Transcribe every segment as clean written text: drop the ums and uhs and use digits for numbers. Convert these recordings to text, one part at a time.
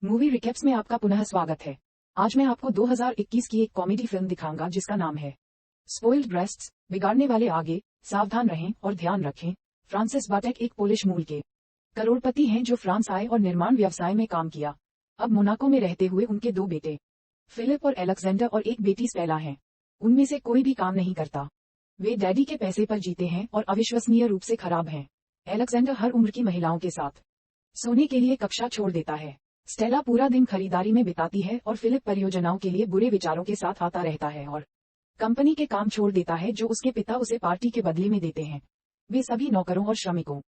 Movie रिकेप्स में आपका पुनः स्वागत है। आज मैं आपको 2021 की एक कॉमेडी फिल्म दिखाऊंगा जिसका नाम है स्पॉइल्ड ब्रेस्ट्स। बिगाड़ने वाले आगे, सावधान रहें और ध्यान रखें। फ्रांसिस बाटेक एक पोलिश मूल के करोड़पति हैं जो फ्रांस आए और निर्माण व्यवसाय में काम किया। अब मोनाको में रहते हुए उनके दो बेटे फिलिप और एलेक्जेंडर और एक बेटी स्टेला हैं। उनमें से कोई भी काम नहीं करता। वे डैडी के पैसे पर जीते हैं और अविश्वसनीय रूप से खराब हैं। एलेक्जेंडर हर उम्र की महिलाओं के साथ सोने के लिए कक्षा छोड़ देता है। स्टेला पूरा दिन खरीदारी में बिताती है और फिलिप परियोजनाओं के लिए बुरे विचारों के साथ आता रहता है और कंपनी के काम छोड़ देता है जो उसके पिता उसे पार्टी के बदले में देते हैं। वे सभी नौकरों और श्रमिकों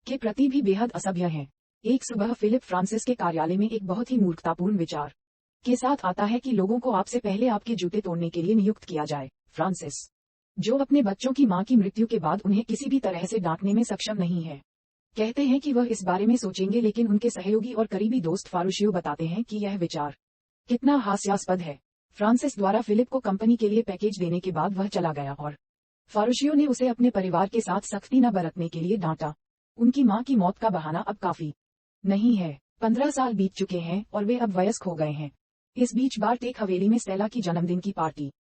के प्रति भी बेहद असभ्य हैं। एक सुबह फिलिप फ्रांसिस के कार्यालय में एक बहुत ही मूर्खतापूर्ण विचार के साथ आता है कि लोगों को आपसे पहले आपके जूते तोड़ने के लिए नियुक्त किया जाए। फ्रांसिस, जो अपने बच्चों की मां की मृत्यु के बाद उन्हें किसी भी तरह से डांटने में सक्षम नहीं है, कहते हैं कि वह इस बारे में सोचेंगे, लेकिन उनके सहयोगी और करीबी दोस्त फारूशियो बताते हैं कि यह विचार कितना हास्यास्पद है। फ्रांसिस द्वारा फिलिप को कंपनी के लिए पैकेज देने के बाद वह चला गया और फारूशियो ने उसे अपने परिवार के साथ सख्ती न बरतने के लिए डांटा। उनकी मां की मौत का बहाना अब काफी नहीं है। 15 साल बीत चुके हैं और वे अब वयस्क हो गए हैं। इस बीच बार्टेक हवेली में स्टेला की जन्मदिन की पार्टी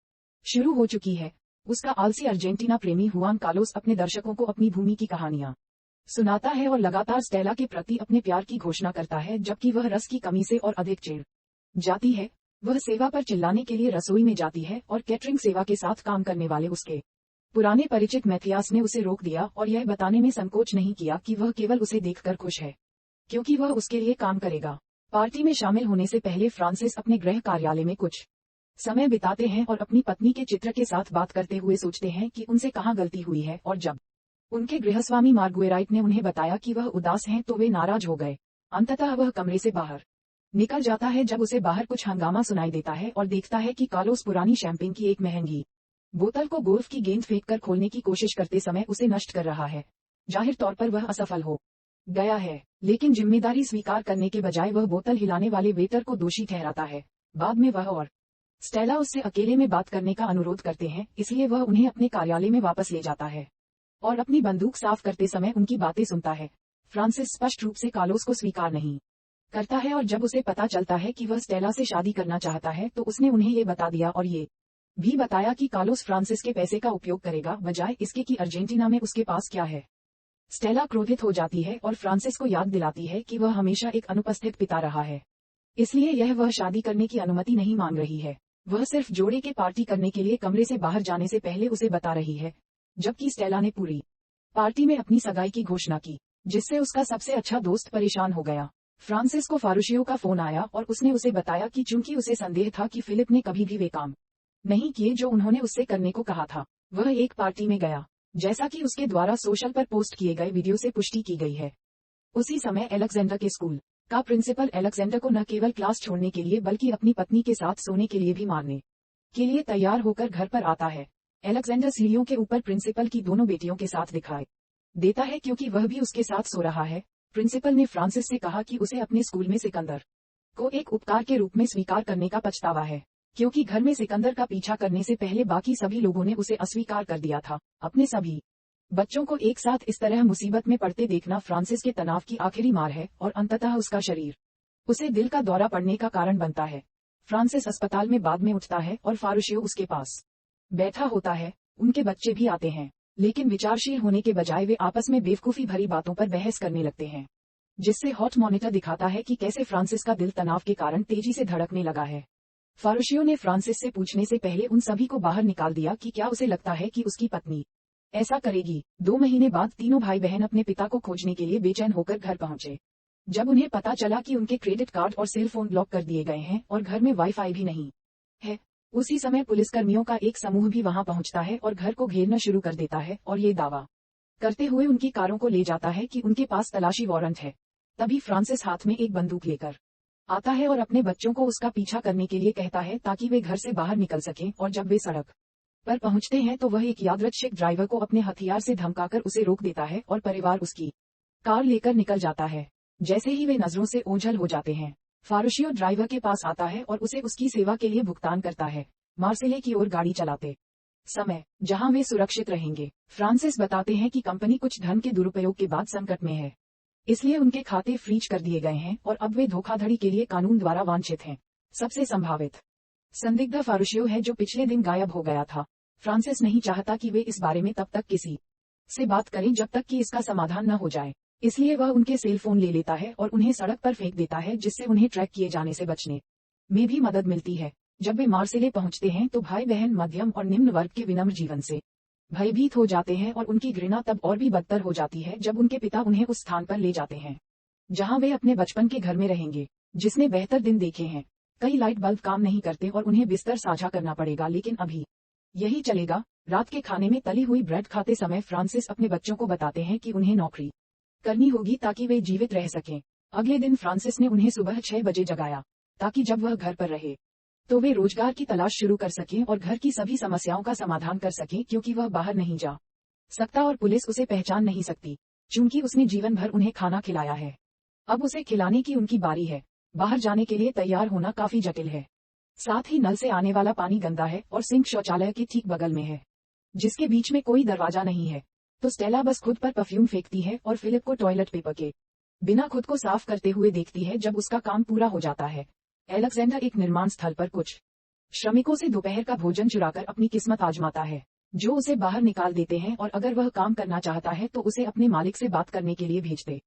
शुरू हो चुकी है। उसका आलसी अर्जेंटीना प्रेमी हुआन कार्लोस अपने दर्शकों को अपनी भूमि की कहानियां सुनाता है और लगातार स्टेला के प्रति अपने प्यार की घोषणा करता है, जबकि वह रस की कमी से और अधिक चिढ़ जाती है। वह सेवा पर चिल्लाने के लिए रसोई में जाती है और कैटरिंग सेवा के साथ काम करने वाले उसके पुराने परिचित मैथियास ने उसे रोक दिया और यह बताने में संकोच नहीं किया कि वह केवल उसे देखकर खुश है क्योंकि वह उसके लिए काम करेगा। पार्टी में शामिल होने से पहले फ्रांसिस अपने गृह कार्यालय में कुछ समय बिताते हैं और अपनी पत्नी के चित्र के साथ बात करते हुए सोचते हैं कि उनसे कहाँ गलती हुई है, और जब उनके गृहस्वामी मार्गुएराइट ने उन्हें बताया कि वह उदास हैं तो वे नाराज हो गए। अंततः वह कमरे से बाहर निकल जाता है जब उसे बाहर कुछ हंगामा सुनाई देता है और देखता है कि कार्लोस पुरानी शैंपेन की एक महंगी बोतल को गोल्फ की गेंद फेंककर खोलने की कोशिश करते समय उसे नष्ट कर रहा है। जाहिर तौर पर वह असफल हो गया है, लेकिन जिम्मेदारी स्वीकार करने के बजाय वह बोतल हिलाने वाले वेटर को दोषी ठहराता है। बाद में वह और स्टेला उससे अकेले में बात करने का अनुरोध करते हैं, इसलिए वह उन्हें अपने कार्यालय में वापस ले जाता है और अपनी बंदूक साफ करते समय उनकी बातें सुनता है। फ्रांसिस स्पष्ट रूप से कार्लोस को स्वीकार नहीं करता है और जब उसे पता चलता है कि वह स्टेला से शादी करना चाहता है तो उसने उन्हें ये बता दिया और ये भी बताया कि कार्लोस फ्रांसिस के पैसे का उपयोग करेगा, बजाय इसके कि अर्जेंटीना में उसके पास क्या है। स्टेला क्रोधित हो जाती है और फ्रांसिस को याद दिलाती है कि वह हमेशा एक अनुपस्थित पिता रहा है, इसलिए यह वह शादी करने की अनुमति नहीं मांग रही है। वह सिर्फ जोड़े के पार्टी करने के लिए कमरे से बाहर जाने से पहले उसे बता रही है, जबकि स्टेला ने पूरी पार्टी में अपनी सगाई की घोषणा की, जिससे उसका सबसे अच्छा दोस्त परेशान हो गया। फ्रांसिस को फारूशियो का फोन आया और उसने उसे बताया कि चूंकि उसे संदेह था कि फिलिप ने कभी भी वे काम नहीं किए जो उन्होंने उससे करने को कहा था, वह एक पार्टी में गया, जैसा कि उसके द्वारा सोशल पर पोस्ट किए गए वीडियो से पुष्टि की गई है। उसी समय एलेक्जेंडर के स्कूल का प्रिंसिपल एलेक्जेंडर को न केवल क्लास छोड़ने के लिए बल्कि अपनी पत्नी के साथ सोने के लिए भी मारने के लिए तैयार होकर घर पर आता है। एलेक्जेंडर सीढ़ियों के ऊपर प्रिंसिपल की दोनों बेटियों के साथ दिखाई देता है क्योंकि वह भी उसके साथ सो रहा है। प्रिंसिपल ने फ्रांसिस से कहा कि उसे अपने स्कूल में सिकंदर को एक उपकार के रूप में स्वीकार करने का पछतावा है, क्योंकि घर में सिकंदर का पीछा करने से पहले बाकी सभी लोगों ने उसे अस्वीकार कर दिया था। अपने सभी बच्चों को एक साथ इस तरह मुसीबत में पड़ते देखना फ्रांसिस के तनाव की आखिरी मार है और अंततः उसका शरीर उसे दिल का दौरा पड़ने का कारण बनता है। फ्रांसिस अस्पताल में बाद में उठता है और फारूशियो उसके पास बैठा होता है। उनके बच्चे भी आते हैं, लेकिन विचारशील होने के बजाय वे आपस में बेवकूफी भरी बातों पर बहस करने लगते हैं, जिससे हॉट मॉनिटर दिखाता है कि कैसे फ्रांसिस का दिल तनाव के कारण तेजी से धड़कने लगा है। फारूशियो ने फ्रांसिस से पूछने से पहले उन सभी को बाहर निकाल दिया कि क्या उसे लगता है कि उसकी पत्नी ऐसा करेगी। 2 महीने बाद तीनों भाई बहन अपने पिता को खोजने के लिए बेचैन होकर घर पहुंचे। जब उन्हें पता चला कि उनके क्रेडिट कार्ड और सेल फोन ब्लॉक कर दिए गए हैं और घर में वाईफाई भी नहीं है, उसी समय पुलिसकर्मियों का एक समूह भी वहां पहुंचता है और घर को घेरना शुरू कर देता है और ये दावा करते हुए उनकी कारों को ले जाता है कि उनके पास तलाशी वारंट है। तभी फ्रांसिस हाथ में एक बंदूक लेकर आता है और अपने बच्चों को उसका पीछा करने के लिए कहता है ताकि वे घर से बाहर निकल सकें, और जब वे सड़क पर पहुंचते हैं तो वह एक यादृच्छिक ड्राइवर को अपने हथियार से धमकाकर उसे रोक देता है और परिवार उसकी कार लेकर निकल जाता है। जैसे ही वे नजरों से ओझल हो जाते हैं, फारूशियो ड्राइवर के पास आता है और उसे उसकी सेवा के लिए भुगतान करता है, मार्सेले की ओर गाड़ी चलाते समय, जहां वे सुरक्षित रहेंगे। फ्रांसिस बताते हैं कि कंपनी कुछ धन के दुरुपयोग के बाद संकट में है। इसलिए उनके खाते फ्रीज कर दिए गए हैं और अब वे धोखाधड़ी के लिए कानून द्वारा वांछित हैं। सबसे संभावित संदिग्ध फारुशियो है जो पिछले दिन गायब हो गया था। फ्रांसिस नहीं चाहता कि वे इस बारे में तब तक किसी से बात करें जब तक कि इसका समाधान न हो जाए, इसलिए वह उनके सेल फोन ले लेता है और उन्हें सड़क पर फेंक देता है, जिससे उन्हें ट्रैक किए जाने से बचने में भी मदद मिलती है। जब वे मार्सेले पहुंचते हैं तो भाई बहन मध्यम और निम्न वर्ग के विनम्र जीवन से भयभीत हो जाते हैं और उनकी घृणा तब और भी बदतर हो जाती है जब उनके पिता उन्हें उस स्थान पर ले जाते हैं जहां वे अपने बचपन के घर में रहेंगे, जिसने बेहतर दिन देखे हैं। कई लाइट बल्ब काम नहीं करते और उन्हें बिस्तर साझा करना पड़ेगा, लेकिन अभी यही चलेगा। रात के खाने में तली हुई ब्रेड खाते समय फ्रांसिस अपने बच्चों को बताते हैं कि उन्हें नौकरी करनी होगी ताकि वे जीवित रह सकें। अगले दिन फ्रांसिस ने उन्हें सुबह 6 बजे जगाया ताकि जब वह घर पर रहे तो वे रोजगार की तलाश शुरू कर सकें और घर की सभी समस्याओं का समाधान कर सकें, क्योंकि वह बाहर नहीं जा सकता और पुलिस उसे पहचान नहीं सकती, चूंकि उसने जीवन भर उन्हें खाना खिलाया है। अब उसे खिलाने की उनकी बारी है। बाहर जाने के लिए तैयार होना काफी जटिल है। साथ ही नल से आने वाला पानी गंदा है और सिंक शौचालय के ठीक बगल में है, जिसके बीच में कोई दरवाजा नहीं है। तो स्टेला बस खुद पर परफ्यूम फेंकती है और फिलिप को टॉयलेट पेपर के बिना खुद को साफ करते हुए देखती है। जब उसका काम पूरा हो जाता है, एलेक्जेंडर एक निर्माण स्थल पर कुछ श्रमिकों से दोपहर का भोजन चुराकर अपनी किस्मत आजमाता है, जो उसे बाहर निकाल देते हैं और अगर वह काम करना चाहता है तो उसे अपने मालिक से बात करने के लिए भेजते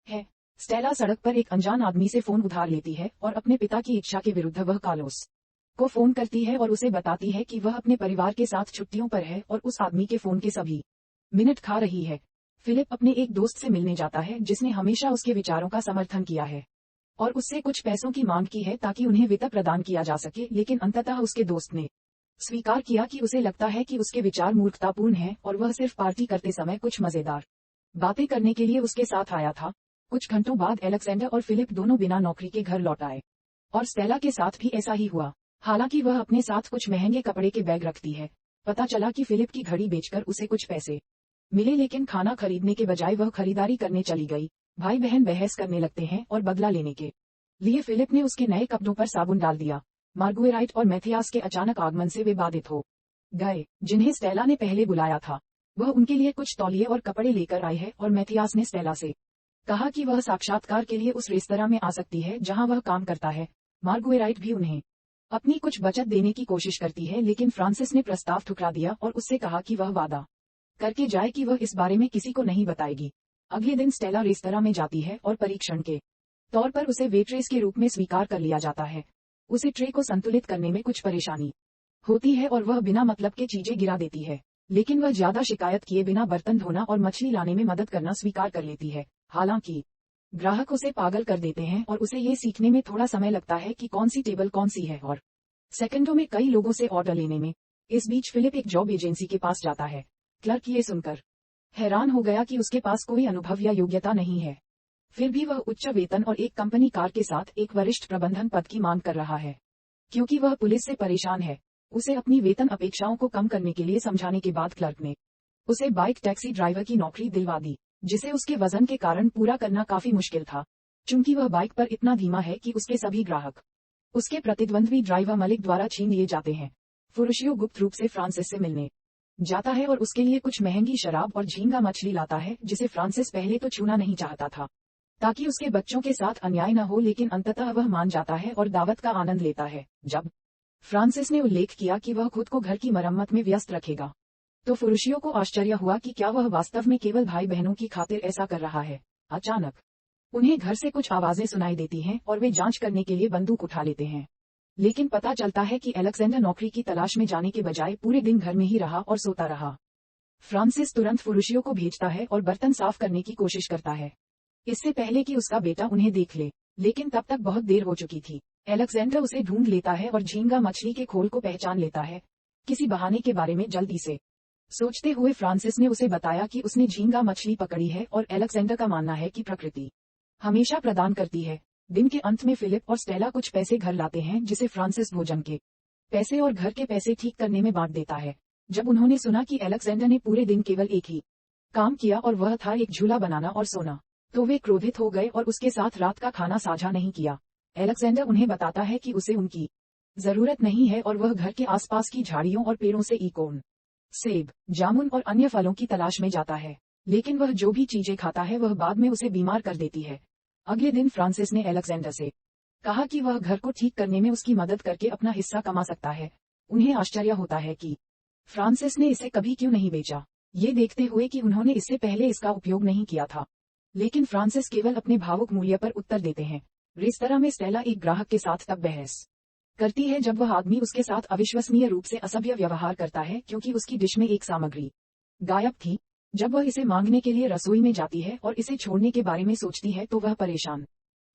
हैं। स्टेला सड़क पर एक अनजान आदमी से फोन उधार लेती है और अपने पिता की इच्छा के विरुद्ध वह कार्लोस को फोन करती है और उसे बताती है कि वह अपने परिवार के साथ छुट्टियों पर है और उस आदमी के फोन के सभी मिनट खा रही है। फिलिप अपने एक दोस्त से मिलने जाता है जिसने हमेशा उसके विचारों का समर्थन किया है और उससे कुछ पैसों की मांग की है ताकि उन्हें वित्त प्रदान किया जा सके, लेकिन अंततः उसके दोस्त ने स्वीकार किया कि उसे लगता है कि उसके विचार मूर्खतापूर्ण हैं और वह सिर्फ पार्टी करते समय कुछ मजेदार बातें करने के लिए उसके साथ आया था। कुछ घंटों बाद एलेक्जेंडर और फिलिप दोनों बिना नौकरी के घर लौट आए और स्टेला के साथ भी ऐसा ही हुआ। हालांकि वह अपने साथ कुछ महंगे कपड़े के बैग रखती है। पता चला कि फिलिप की घड़ी बेचकर उसे कुछ पैसे मिले, लेकिन खाना खरीदने के बजाय वह खरीदारी करने चली गई। भाई बहन बहस करने लगते हैं और बदला लेने के लिए फिलिप ने उसके नए कपड़ों पर साबुन डाल दिया। मार्गुएराइट और मैथियास के अचानक आगमन से वे बाधित हो गए, जिन्हें स्टेला ने पहले बुलाया था। वह उनके लिए कुछ तौलिए और कपड़े लेकर आई है और मैथियास ने स्टेला से कहा कि वह साक्षात्कार के लिए उस रेस्तरां में आ सकती है जहां वह काम करता है। मार्गुएराइट भी उन्हें अपनी कुछ बचत देने की कोशिश करती है, लेकिन फ्रांसिस ने प्रस्ताव ठुकरा दिया और उससे कहा कि वह वादा करके जाए कि वह इस बारे में किसी को नहीं बताएगी। अगले दिन स्टेला रेस्तरां में जाती है और परीक्षण के तौर पर उसे वेट्रेस के रूप में स्वीकार कर लिया जाता है। उसे ट्रे को संतुलित करने में कुछ परेशानी होती है और वह बिना मतलब के चीजें गिरा देती है, लेकिन वह ज्यादा शिकायत किए बिना बर्तन धोना और मछली लाने में मदद करना स्वीकार कर लेती है। हालांकि ग्राहक उसे पागल कर देते हैं और उसे ये सीखने में थोड़ा समय लगता है कि कौन सी टेबल कौन सी है और सेकंडों में कई लोगों से ऑर्डर लेने में। इस बीच फिलिप एक जॉब एजेंसी के पास जाता है। क्लर्क ये सुनकर हैरान हो गया कि उसके पास कोई अनुभव या योग्यता नहीं है, फिर भी वह उच्च वेतन और एक कंपनी कार के साथ एक वरिष्ठ प्रबंधन पद की मांग कर रहा है। क्योंकि वह पुलिस से परेशान है, उसे अपनी वेतन अपेक्षाओं को कम करने के लिए समझाने के बाद क्लर्क ने उसे बाइक टैक्सी ड्राइवर की नौकरी दिलवा दी, जिसे उसके वजन के कारण पूरा करना काफी मुश्किल था, चूंकि वह बाइक पर इतना धीमा है कि उसके सभी ग्राहक उसके प्रतिद्वंद्वी ड्राइवर मलिक द्वारा छीन लिए जाते हैं। फुरुशियो गुप्त रूप से फ्रांसिस से मिलने जाता है और उसके लिए कुछ महंगी शराब और झींगा मछली लाता है, जिसे फ्रांसिस पहले तो छूना नहीं चाहता था ताकि उसके बच्चों के साथ अन्याय न हो, लेकिन अंततः वह मान जाता है और दावत का आनंद लेता है। जब फ्रांसिस ने उल्लेख किया कि वह खुद को घर की मरम्मत में व्यस्त रखेगा, तो फुरुशियो को आश्चर्य हुआ कि क्या वह वास्तव में केवल भाई बहनों की खातिर ऐसा कर रहा है। अचानक उन्हें घर से कुछ आवाजें सुनाई देती हैं और वे जांच करने के लिए बंदूक उठा लेते हैं, लेकिन पता चलता है कि एलेक्जेंडर नौकरी की तलाश में जाने के बजाय पूरे दिन घर में ही रहा और सोता रहा। फ्रांसिस तुरंत फुरुशियो को भेजता है और बर्तन साफ करने की कोशिश करता है, इससे पहले कि उसका बेटा उन्हें देख ले, लेकिन तब तक बहुत देर हो चुकी थी। एलेक्जेंडर उसे ढूंढ लेता है और झींगा मछली के खोल को पहचान लेता है। किसी बहाने के बारे में जल्दी से सोचते हुए फ्रांसिस ने उसे बताया कि उसने झींगा मछली पकड़ी है और एलेक्जेंडर का मानना है कि प्रकृति हमेशा प्रदान करती है। दिन के अंत में फिलिप और स्टेला कुछ पैसे घर लाते हैं, जिसे फ्रांसिस भोजन के पैसे और घर के पैसे ठीक करने में बांट देता है। जब उन्होंने सुना कि एलेक्जेंडर ने पूरे दिन केवल एक ही काम किया और वह था एक झूला बनाना और सोना, तो वे क्रोधित हो गए और उसके साथ रात का खाना साझा नहीं किया। एलेक्जेंडर उन्हें बताता है कि उसे उनकी जरूरत नहीं है और वह घर के आसपास की झाड़ियों और पेड़ों से इकोन, सेब, जामुन और अन्य फलों की तलाश में जाता है। लेकिन वह जो भी चीजें खाता है वह बाद में उसे बीमार कर देती है। अगले दिन फ्रांसिस ने अलेक्जेंडर से कहा कि वह घर को ठीक करने में उसकी मदद करके अपना हिस्सा कमा सकता है। उन्हें आश्चर्य होता है कि फ्रांसिस ने इसे कभी क्यों नहीं बेचा, ये देखते हुए कि उन्होंने इससे पहले इसका उपयोग नहीं किया था। लेकिन फ्रांसिस केवल अपने भावुक मूल्य पर उत्तर देते हैं। रेस्तरां में स्टेला एक ग्राहक के साथ तब बहस करती है जब वह आदमी उसके साथ अविश्वसनीय रूप से असभ्य व्यवहार करता है क्योंकि उसकी डिश में एक सामग्री गायब थी। जब वह इसे मांगने के लिए रसोई में जाती है और इसे छोड़ने के बारे में सोचती है तो वह परेशान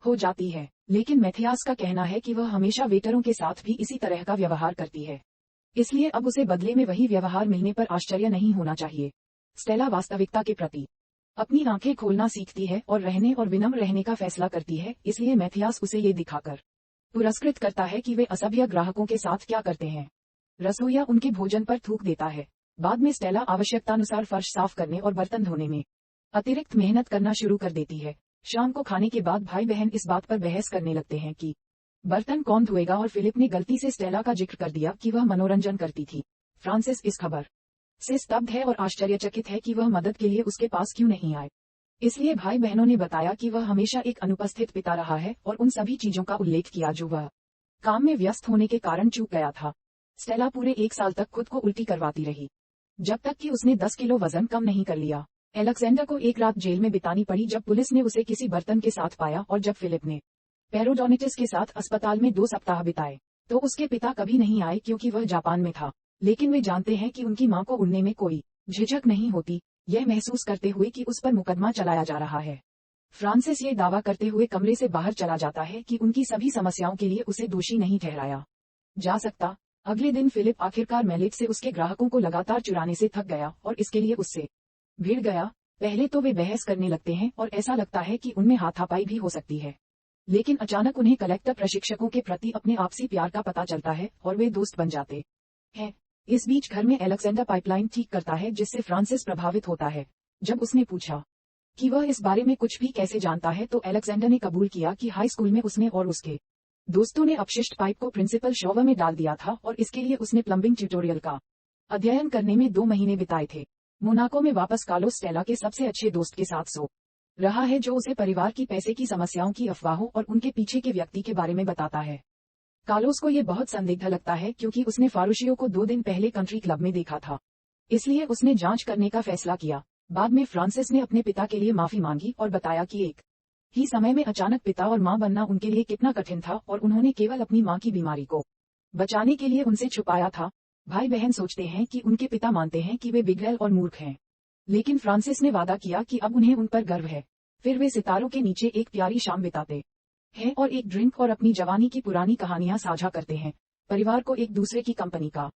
हो जाती है। लेकिन मैथियास का कहना है कि वह हमेशा वेटरों के साथ भी इसी तरह का व्यवहार करती है, इसलिए अब उसे बदले में वही व्यवहार मिलने पर आश्चर्य नहीं होना चाहिए। स्टेला वास्तविकता के प्रति अपनी आंखें खोलना सीखती है और रहने और विनम्र रहने का फैसला करती है, इसलिए मैथियास उसे ये दिखाकर पुरस्कृत करता है कि वे असभ्य ग्राहकों के साथ क्या करते हैं। रसोइया उनके भोजन पर थूक देता है। बाद में स्टेला आवश्यकतानुसार फर्श साफ करने और बर्तन धोने में अतिरिक्त मेहनत करना शुरू कर देती है। शाम को खाने के बाद भाई बहन इस बात पर बहस करने लगते हैं कि बर्तन कौन धोएगा और फिलिप ने गलती से स्टेला का जिक्र कर दिया कि वह मनोरंजन करती थी। फ्रांसिस इस खबर से स्तब्ध है और आश्चर्यचकित है कि वह मदद के लिए उसके पास क्यों नहीं आए। इसलिए भाई बहनों ने बताया कि वह हमेशा एक अनुपस्थित पिता रहा है और उन सभी चीजों का उल्लेख किया जो वह काम में व्यस्त होने के कारण चूक गया था। स्टेला पूरे 1 साल तक खुद को उल्टी करवाती रही, जब तक कि उसने 10 किलो वजन कम नहीं कर लिया। अलेक्जेंडर को एक रात जेल में बितानी पड़ी जब पुलिस ने उसे किसी बर्तन के साथ पाया, और जब फिलिप ने पेरोडोनिटिस के साथ अस्पताल में 2 सप्ताह बिताए तो उसके पिता कभी नहीं आए क्योंकि वह जापान में था। लेकिन वे जानते हैं कि उनकी मां को उड़ने में कोई झिझक नहीं होती, यह महसूस करते हुए कि उस पर मुकदमा चलाया जा रहा है। फ्रांसिस ये दावा करते हुए कमरे से बाहर चला जाता है कि उनकी सभी समस्याओं के लिए उसे दोषी नहीं ठहराया जा सकता। अगले दिन फिलिप आखिरकार मैलेट से उसके ग्राहकों को लगातार चुराने से थक गया और इसके लिए उससे भिड़ गया। पहले तो वे बहस करने लगते हैं और ऐसा लगता है कि उनमें हाथापाई भी हो सकती है, लेकिन अचानक उन्हें कलेक्टर प्रशिक्षकों के प्रति अपने आपसी प्यार का पता चलता है और वे दोस्त बन जाते हैं। इस बीच घर में अलेक्जेंडर पाइपलाइन ठीक करता है जिससे फ्रांसिस प्रभावित होता है। जब उसने पूछा कि वह इस बारे में कुछ भी कैसे जानता है तो अलेक्जेंडर ने कबूल किया कि हाई स्कूल में उसने और उसके दोस्तों ने अपशिष्ट पाइप को प्रिंसिपल शॉवर में डाल दिया था और इसके लिए उसने प्लम्बिंग ट्यूटोरियल का अध्ययन करने में 2 महीने बिताए थे। मोनाको में वापस कार्लोस स्टेला के सबसे अच्छे दोस्त के साथ सो रहा है जो उसे परिवार की पैसे की समस्याओं की अफवाहों और उनके पीछे के व्यक्ति के बारे में बताता है। कार्लोस को ये बहुत संदिग्ध लगता है क्योंकि उसने फारूशियो को 2 दिन पहले कंट्री क्लब में देखा था, इसलिए उसने जांच करने का फैसला किया। बाद में फ्रांसिस ने अपने पिता के लिए माफी मांगी और बताया कि एक ही समय में अचानक पिता और मां बनना उनके लिए कितना कठिन था और उन्होंने केवल अपनी मां की बीमारी को बचाने के लिए उनसे छुपाया था। भाई बहन सोचते हैं कि उनके पिता मानते हैं कि वे बिगड़ैल और मूर्ख हैं, लेकिन फ्रांसिस ने वादा किया कि अब उन्हें उन पर गर्व है। फिर वे सितारों के नीचे एक प्यारी शाम बिताते हैं और एक ड्रिंक और अपनी जवानी की पुरानी कहानियां साझा करते हैं। परिवार को एक दूसरे की कंपनी का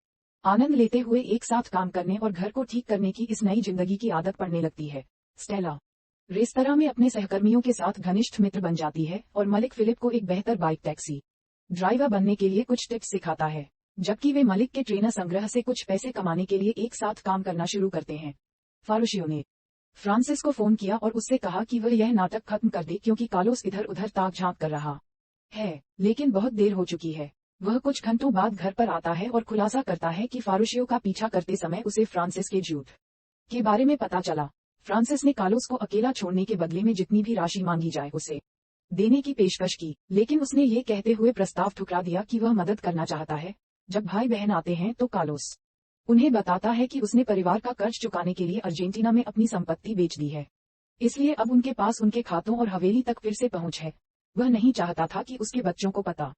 आनंद लेते हुए एक साथ काम करने और घर को ठीक करने की इस नई जिंदगी की आदत पड़ने लगती है। स्टेला रेस्तरां में अपने सहकर्मियों के साथ घनिष्ठ मित्र बन जाती है और मलिक फिलिप को एक बेहतर बाइक टैक्सी ड्राइवर बनने के लिए कुछ टिप्स सिखाता है, जबकि वे मलिक के ट्रेनर संग्रह से कुछ पैसे कमाने के लिए एक साथ काम करना शुरू करते हैं। फारूशियो ने फ्रांसिस को फोन किया और उससे कहा कि वह यह नाटक खत्म कर दे क्योंकि कार्लोस इधर उधर ताक झांक कर रहा है, लेकिन बहुत देर हो चुकी है। वह कुछ घंटों बाद घर पर आता है और खुलासा करता है कि फारूशियो का पीछा करते समय उसे फ्रांसिस के झूठ के बारे में पता चला। फ्रांसिस ने कार्लोस को अकेला छोड़ने के बदले में जितनी भी राशि मांगी जाए उसे देने की पेशकश की, लेकिन उसने ये कहते हुए प्रस्ताव ठुकरा दिया कि वह मदद करना चाहता है। जब भाई बहन आते हैं तो कार्लोस उन्हें बताता है कि उसने परिवार का कर्ज चुकाने के लिए अर्जेंटीना में अपनी संपत्ति बेच दी है, इसलिए अब उनके पास उनके खातों और हवेली तक फिर से पहुंच है। वह नहीं चाहता था कि उसके बच्चों को पता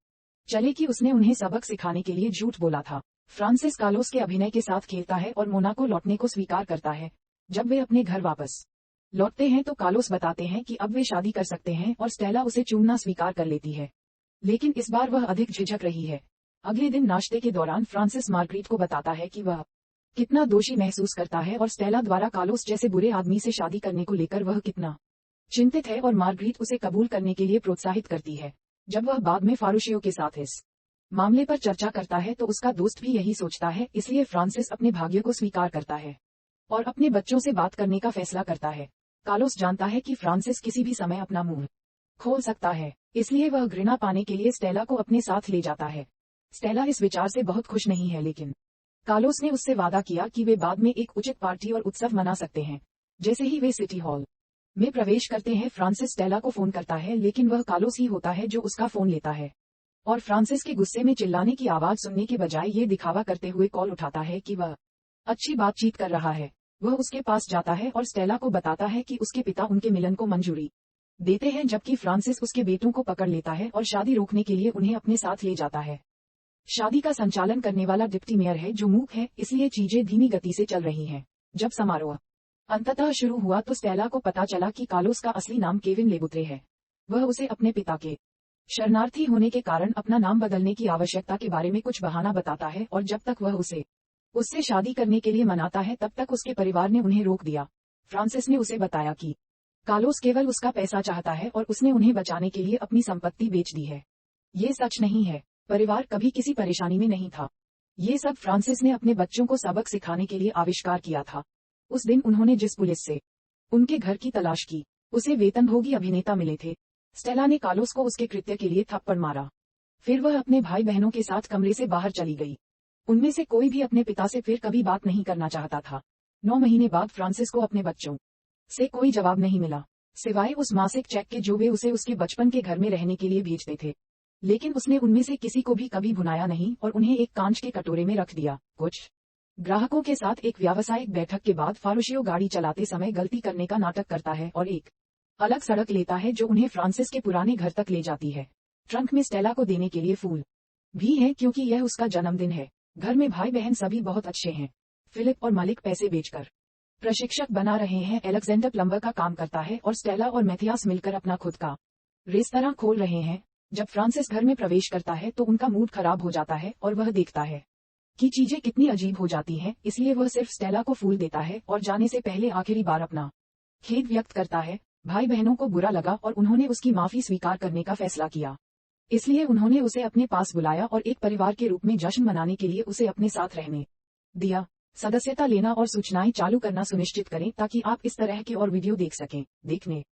चले कि उसने उन्हें सबक सिखाने के लिए झूठ बोला था। फ्रांसिस कार्लोस के अभिनय के साथ खेलता है और मोनाको लौटने को स्वीकार करता है। जब वे अपने घर वापस लौटते हैं तो कार्लोस बताते हैं कि अब वे शादी कर सकते हैं और स्टेला उसे चूमना स्वीकार कर लेती है, लेकिन इस बार वह अधिक झिझक रही है। अगले दिन नाश्ते के दौरान फ्रांसिस मार्गरीट को बताता है कि वह कितना दोषी महसूस करता है और स्टेला द्वारा कार्लोस जैसे बुरे आदमी से शादी करने को लेकर वह कितना चिंतित है, और मार्गरीट उसे कबूल करने के लिए प्रोत्साहित करती है। जब वह बाद में फारूशियो के साथ इस मामले पर चर्चा करता है तो उसका दोस्त भी यही सोचता है, इसलिए फ्रांसिस अपने भाग्य को स्वीकार करता है और अपने बच्चों से बात करने का फैसला करता है। कार्लोस जानता है कि फ्रांसिस किसी भी समय अपना मुंह खोल सकता है, इसलिए वह घृणा पाने के लिए स्टेला को अपने साथ ले जाता है। स्टेला इस विचार से बहुत खुश नहीं है, लेकिन कार्लोस ने उससे वादा किया कि वे बाद में एक उचित पार्टी और उत्सव मना सकते हैं। जैसे ही वे सिटी हॉल में प्रवेश करते हैं, फ्रांसिस स्टेला को फोन करता है, लेकिन वह कार्लोस ही होता है जो उसका फोन लेता है और फ्रांसिस के गुस्से में चिल्लाने की आवाज सुनने के बजाय ये दिखावा करते हुए कॉल उठाता है कि वह अच्छी बातचीत कर रहा है। वह उसके पास जाता है और स्टेला को बताता है कि उसके पिता उनके मिलन को मंजूरी देते हैं, जबकि फ्रांसिस उसके बेटों को पकड़ लेता है और शादी रोकने के लिए उन्हें अपने साथ ले जाता है। शादी का संचालन करने वाला डिप्टी मेयर है जो मूक है, इसलिए चीजें धीमी गति से चल रही हैं। जब समारोह अंततः शुरू हुआ तो स्टेला को पता चला कि कार्लोस का असली नाम केविन लेबुत्रे है। वह उसे अपने पिता के शरणार्थी होने के कारण अपना नाम बदलने की आवश्यकता के बारे में कुछ बहाना बताता है और जब तक वह उससे शादी करने के लिए मनाता है तब तक उसके परिवार ने उन्हें रोक दिया। फ्रांसिस ने उसे बताया कि कार्लोस केवल उसका पैसा चाहता है और उसने उन्हें बचाने के लिए अपनी संपत्ति बेच दी है। ये सच नहीं है, परिवार कभी किसी परेशानी में नहीं था। ये सब फ्रांसिस ने अपने बच्चों को सबक सिखाने के लिए आविष्कार किया था। उस दिन उन्होंने जिस पुलिस से उनके घर की तलाश की, उसे वेतनभोगी अभिनेता मिले थे। स्टेला ने कार्लोस को उसके कृत्य के लिए थप्पड़ मारा। फिर वह अपने भाई बहनों के साथ कमरे से बाहर चली गई। उनमें से कोई भी अपने पिता से फिर कभी बात नहीं करना चाहता था। 9 महीने बाद फ्रांसिस को अपने बच्चों से कोई जवाब नहीं मिला, सिवाय उस मासिक चेक के जो वे उसे उसके बचपन के घर में रहने के लिए भेजते थे। लेकिन उसने उनमें से किसी को भी कभी भुनाया नहीं और उन्हें एक कांच के कटोरे में रख दिया। कुछ ग्राहकों के साथ एक व्यावसायिक बैठक के बाद फारुशियो गाड़ी चलाते समय गलती करने का नाटक करता है और एक अलग सड़क लेता है जो उन्हें फ्रांसिस के पुराने घर तक ले जाती है। ट्रंक में स्टेला को देने के लिए फूल भी है क्योंकि यह उसका जन्मदिन है। घर में भाई बहन सभी बहुत अच्छे हैं। फिलिप और मलिक पैसे बेचकर प्रशिक्षक बना रहे हैं। एलेक्जेंडर प्लम्बर का काम करता है और स्टेला और मैथियास मिलकर अपना खुद का रेस्तरां खोल रहे हैं। जब फ्रांसिस घर में प्रवेश करता है तो उनका मूड खराब हो जाता है और वह देखता है कि चीजें कितनी अजीब हो जाती हैं, इसलिए वह सिर्फ स्टेला को फूल देता है और जाने से पहले आखिरी बार अपना खेद व्यक्त करता है। भाई बहनों को बुरा लगा और उन्होंने उसकी माफी स्वीकार करने का फैसला किया। इसलिए उन्होंने उसे अपने पास बुलाया और एक परिवार के रूप में जश्न मनाने के लिए उसे अपने साथ रहने दिया। सदस्यता लेना और सूचनाएं चालू करना सुनिश्चित करें ताकि आप इस तरह के और वीडियो देख सकें। देखने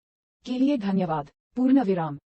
के लिए धन्यवाद। पूर्ण विराम।